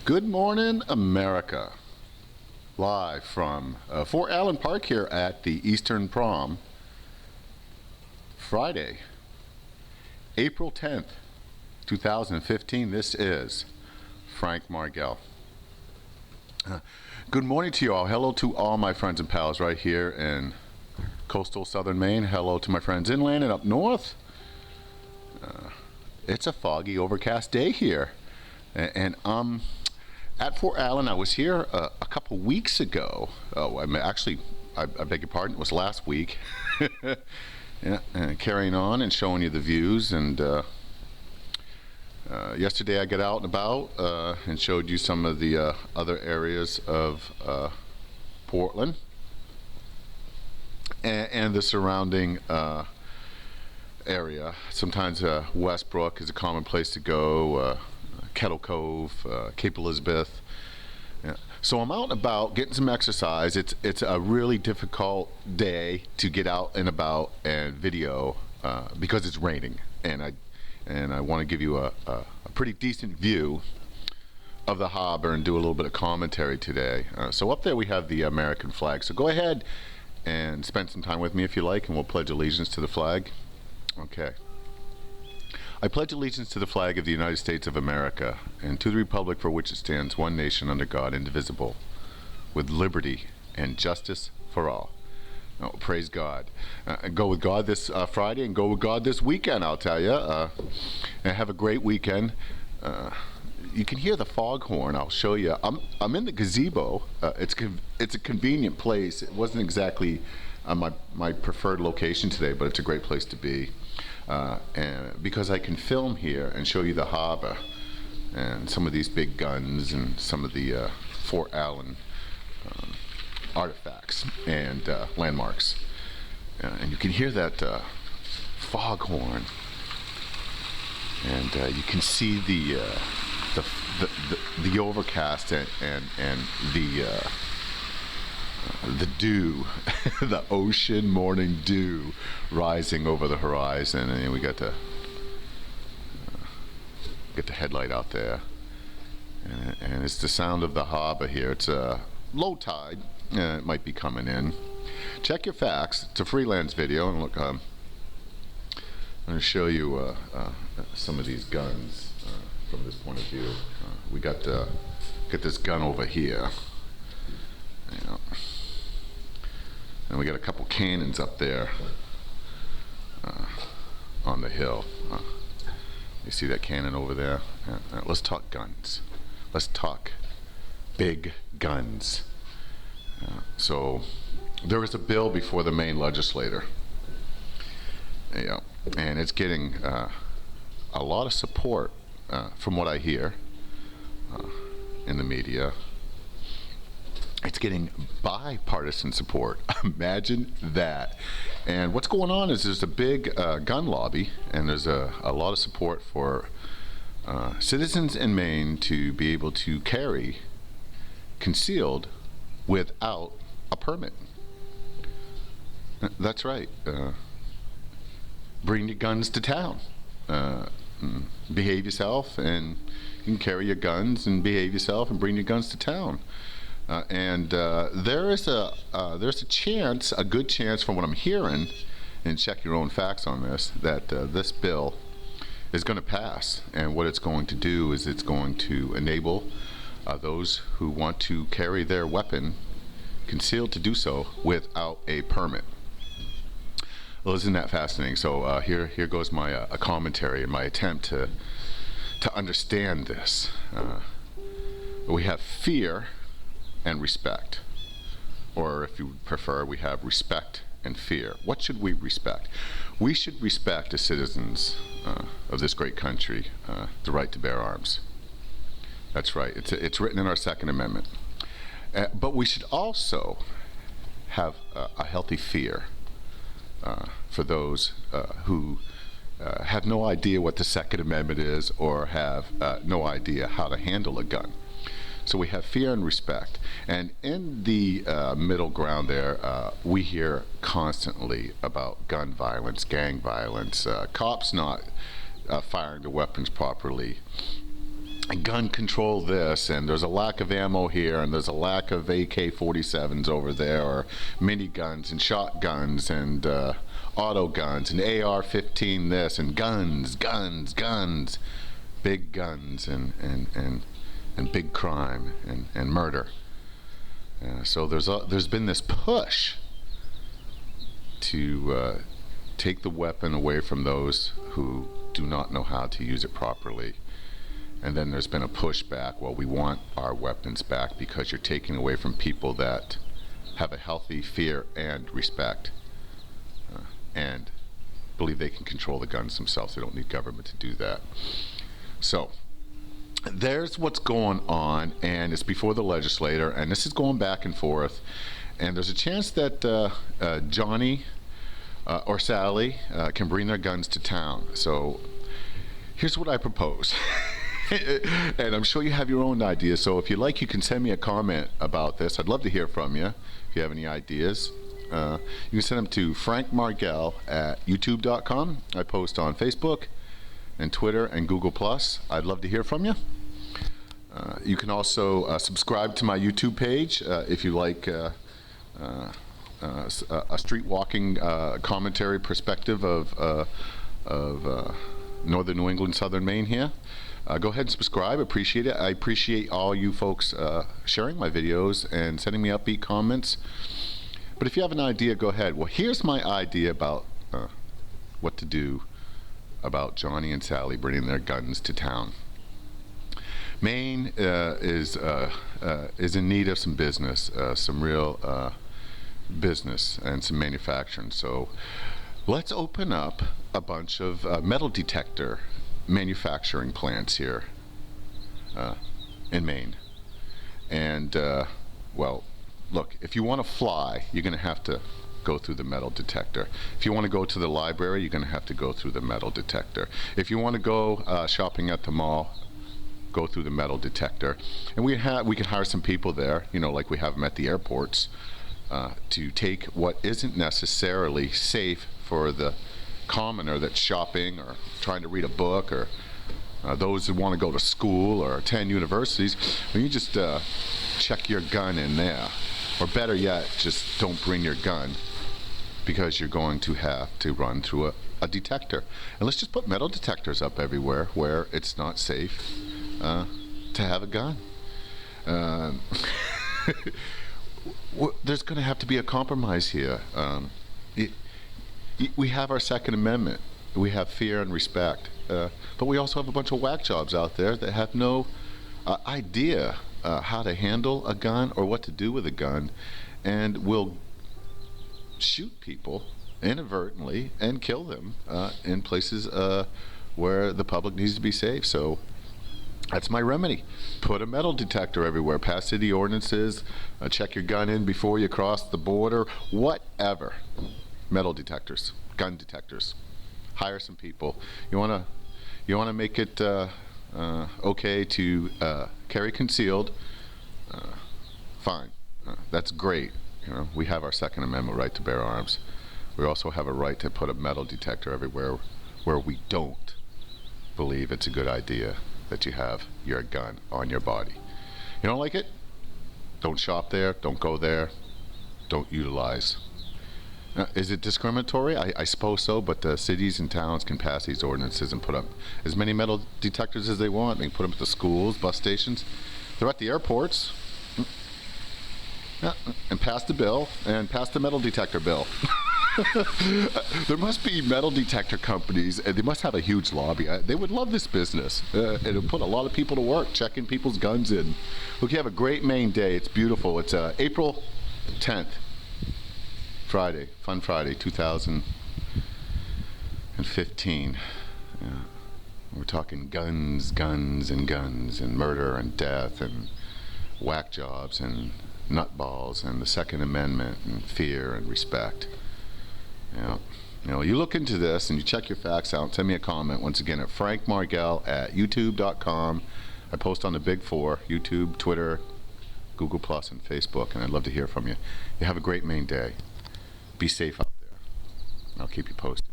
Good morning, America. Live from Fort Allen Park here at the Eastern Prom. Friday, April 10th, 2015. This is Frank Margell. Good morning to you all. Hello to all my friends and pals right here in coastal southern Maine. Hello to my friends inland and up north. It's a foggy, overcast day here. And at Fort Allen, I was here a couple weeks ago. Oh, I beg your pardon, it was last week. Yeah, and carrying on and showing you the views. And yesterday I got out and about and showed you some of the other areas of Portland and the surrounding area. Sometimes Westbrook is a common place to go. Kettle Cove, Cape Elizabeth. Yeah. So I'm out and about getting some exercise. It's a really difficult day to get out and about and video because it's raining, and I want to give you a pretty decent view of the harbor and do a little bit of commentary today. So up there we have the American flag. So go ahead and spend some time with me if you like, and we'll pledge allegiance to the flag. Okay. I pledge allegiance to the flag of the United States of America and to the republic for which it stands, one nation under God, indivisible, with liberty and justice for all. Oh, praise God. Go with God this Friday and go with God this weekend, I'll tell you. And have a great weekend. You can hear the foghorn. I'll show you. I'm in the gazebo. It's a convenient place. It wasn't exactly my preferred location today, but it's a great place to be. And because I can film here and show you the harbor and some of these big guns and some of the Fort Allen artifacts and landmarks, and you can hear that foghorn, and you can see the overcast and the dew, the ocean morning dew rising over the horizon, and we got the headlight out there, and it's the sound of the harbor here. It's low tide, it might be coming in. Check your facts. It's a freelance video, and look, I'm going to show you some of these guns from this point of view. We got this gun over here. You know. And we got a couple cannons up there on the hill. You see that cannon over there? Let's talk guns. Let's talk big guns. So there was a bill before the Maine legislature. Yeah, and it's getting a lot of support from what I hear in the media. It's getting bipartisan support. Imagine that. And what's going on is there's a big gun lobby, and there's a lot of support for citizens in Maine to be able to carry concealed without a permit. That's right. Bring your guns to town. Behave yourself, and you can carry your guns and behave yourself and bring your guns to town. There's a chance, a good chance from what I'm hearing, and check your own facts on this, that this bill is going to pass. And what it's going to do is it's going to enable those who want to carry their weapon concealed to do so without a permit. Well, isn't that fascinating? So here goes my a commentary and my attempt to understand this. We have fear and respect, or if you prefer, we have respect and fear. What should we respect? We should respect, as citizens of this great country, the right to bear arms. That's right. It's written in our Second Amendment. But we should also have a healthy fear for those who have no idea what the Second Amendment is, or have no idea how to handle a gun. So we have fear and respect. And in the middle ground there, we hear constantly about gun violence, gang violence, cops not firing the weapons properly, gun control this, and there's a lack of ammo here, and there's a lack of AK-47s over there, or miniguns and shotguns and auto guns and AR-15 this, and guns, big guns, and big crime and murder. So there's been this push to take the weapon away from those who do not know how to use it properly. And then there's been a pushback, well, we want our weapons back because you're taking away from people that have a healthy fear and respect and believe they can control the guns themselves. They don't need government to do that. So there's what's going on, and it's before the legislator, and this is going back and forth. And there's a chance that Johnny or Sally can bring their guns to town. So here's what I propose. And I'm sure you have your own ideas, so if you like, you can send me a comment about this. I'd love to hear from you if you have any ideas. You can send them to frankmargell@youtube.com. I post on Facebook and Twitter and Google+. I'd love to hear from you. You can also subscribe to my YouTube page if you like a street walking commentary perspective of northern New England, southern Maine here. Go ahead and subscribe. Appreciate it. I appreciate all you folks sharing my videos and sending me upbeat comments. But if you have an idea, go ahead. Well, here's my idea about what to do about Johnny and Sally bringing their guns to town. Maine is in need of some business, some real business and some manufacturing. So let's open up a bunch of metal detector manufacturing plants here in Maine. And well, look, if you want to fly, you're going to have to go through the metal detector. If you want to go to the library, you're going to have to go through the metal detector. If you want to go shopping at the mall, go through the metal detector. And we can hire some people there, you know, like we have them at the airports, to take what isn't necessarily safe for the commoner that's shopping or trying to read a book, or those who want to go to school or attend universities. Well, you just check your gun in there, or better yet, just don't bring your gun, because you're going to have to run through a detector. And let's just put metal detectors up everywhere where it's not safe to have a gun. There's going to have to be a compromise here. We have our Second Amendment. We have fear and respect. But we also have a bunch of whack jobs out there that have no idea how to handle a gun or what to do with a gun, and will shoot people inadvertently and kill them in places where the public needs to be safe. So that's my remedy. Put a metal detector everywhere. Pass city ordinances. Check your gun in before you cross the border. Whatever. Metal detectors, gun detectors. Hire some people. You wanna make it okay to carry concealed? Fine. That's great. You know, we have our Second Amendment right to bear arms. We also have a right to put a metal detector everywhere where we don't believe it's a good idea that you have your gun on your body. You don't like it? Don't shop there. Don't go there. Don't utilize. Is it discriminatory? I suppose so, but cities and towns can pass these ordinances and put up as many metal detectors as they want. They can put them at the schools, bus stations. They're at the airports. Yeah, and pass the bill, and pass the metal detector bill. There must be metal detector companies, and they must have a huge lobby. They would love this business. It'll put a lot of people to work checking people's guns in. Look, you have a great Maine day. It's beautiful. It's April 10th. Friday, Fun Friday, 2015. Yeah. We're talking guns, and murder, and death, and whack jobs, and nutballs, and the Second Amendment, and fear, and respect. Yeah. You know, you look into this, and you check your facts out, send me a comment, once again, at frankmargell@youtube.com. I post on the Big Four: YouTube, Twitter, Google+, and Facebook, and I'd love to hear from you. You have a great Maine day. Be safe out there. I'll keep you posted.